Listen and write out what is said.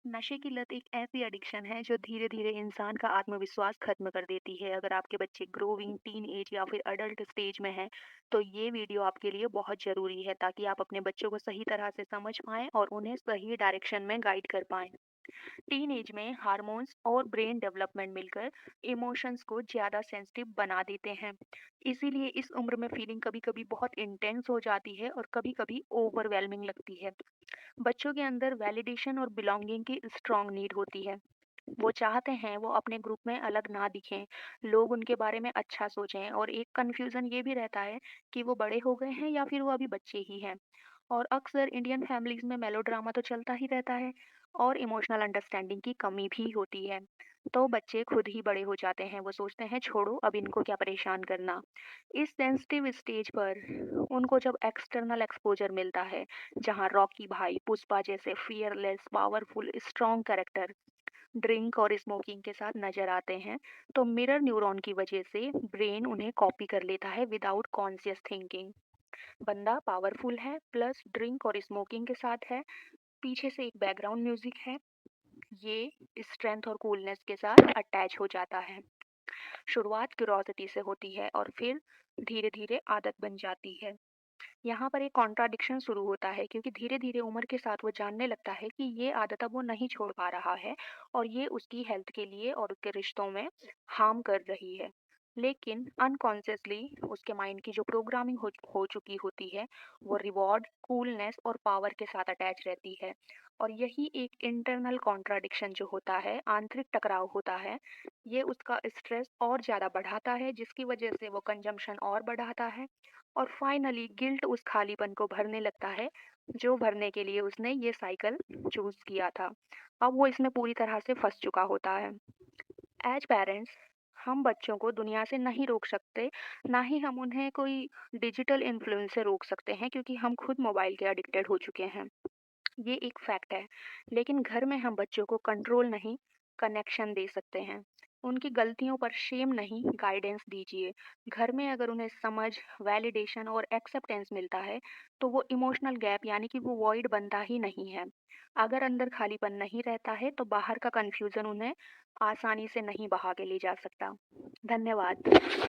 नशे की लत एक ऐसी एडिक्शन है जो धीरे-धीरे इंसान का आत्मविश्वास खत्म कर देती है। अगर आपके बच्चे ग्रोइंग टीन एज या फिर अडल्ट स्टेज में हैं, तो ये वीडियो आपके लिए बहुत ज़रूरी है ताकि आप अपने बच्चों को सही तरह से समझ पाएँ और उन्हें सही डायरेक्शन में गाइड कर पाएँ। टीन एज में हार्मोन्स और ब्रेन डेवलपमेंट मिलकर इमोशंस को ज़्यादा सेंसिटिव बना देते हैं। इसीलिए इस उम्र में फीलिंग कभी-कभी बहुत इंटेंस हो जाती है और कभी-कभी ओवरवेलमिंग लगती है। बच्चों के अंदर वैलिडेशन और बिलोंगिंग की स्ट्रॉन्ग नीड होती है। वो चाहते हैं वो अपने ग्रुप में अलग ना दिखें, लोग उनके बारे में अच्छा सोचें और एक कन्फ्यूज़न ये भी रहता है कि वो बड़े हो गए हैं या फिर वो अभी बच्चे ही हैं। और अक्सर इंडियन फैमिलीज़ में मेलोड्रामा तो चलता ही रहता है और इमोशनल अंडरस्टैंडिंग की कमी भी होती है। तो बच्चे खुद ही बड़े हो जाते हैं, वो सोचते हैं छोड़ो अब इनको क्या परेशान करना। इस सेंसिटिव स्टेज पर उनको जब एक्सटर्नल एक्सपोज़र मिलता है, जहाँ रॉकी भाई, पुष्पा जैसे fearless, powerful, strong character drink और स्मोकिंग के साथ नज़र आते हैं, तो मिरर न्यूरॉन की वजह से ब्रेन उन्हें कॉपी कर लेता है विदाउट कॉन्शियस थिंकिंग। बंदा पावरफुल है, प्लस ड्रिंक और स्मोकिंग के साथ है, पीछे से एक बैकग्राउंड म्यूजिक है, ये स्ट्रेंथ और कूलनेस के साथ अटैच हो जाता है। शुरुआत क्यूरोसिटी से होती है और फिर धीरे-धीरे आदत बन जाती है। यहाँ पर एक कॉन्ट्राडिक्शन शुरू होता है क्योंकि धीरे-धीरे उम्र के साथ वो जानने लगता है कि ये आदत अब वो नहीं छोड़ पा रहा है और ये उसकी हेल्थ के लिए और उसके रिश्तों में हार्म कर रही है। लेकिन अनकॉन्शियसली उसके माइंड की जो प्रोग्रामिंग हो चुकी होती है, वो रिवॉर्ड, कूलनेस और पावर के साथ अटैच रहती है। और यही एक इंटरनल कॉन्ट्राडिक्शन जो होता है, आंतरिक टकराव होता है, ये उसका स्ट्रेस और ज़्यादा बढ़ाता है जिसकी वजह से वो कंजम्पशन और बढ़ाता है और फाइनली गिल्ट उस खालीपन को भरने लगता है, जो भरने के लिए उसने ये साइकिल चूज़ किया था। अब वो इसमें पूरी तरह से फँस चुका होता है। एज़ पेरेंट्स हम बच्चों को दुनिया से नहीं रोक सकते, ना ही हम उन्हें कोई डिजिटल इन्फ्लुएंस से रोक सकते हैं क्योंकि हम खुद मोबाइल के एडिक्टेड हो चुके हैं। ये एक फैक्ट है। लेकिन घर में हम बच्चों को कंट्रोल नहीं, कनेक्शन दे सकते हैं। उनकी गलतियों पर शेम नहीं, गाइडेंस दीजिए। घर में अगर उन्हें समझ, वैलिडेशन और एक्सेप्टेंस मिलता है, तो वो इमोशनल गैप यानी कि वो वॉइड बनता ही नहीं है। अगर अंदर खालीपन नहीं रहता है, तो बाहर का कन्फ्यूज़न उन्हें आसानी से नहीं बहा के ले जा सकता। धन्यवाद।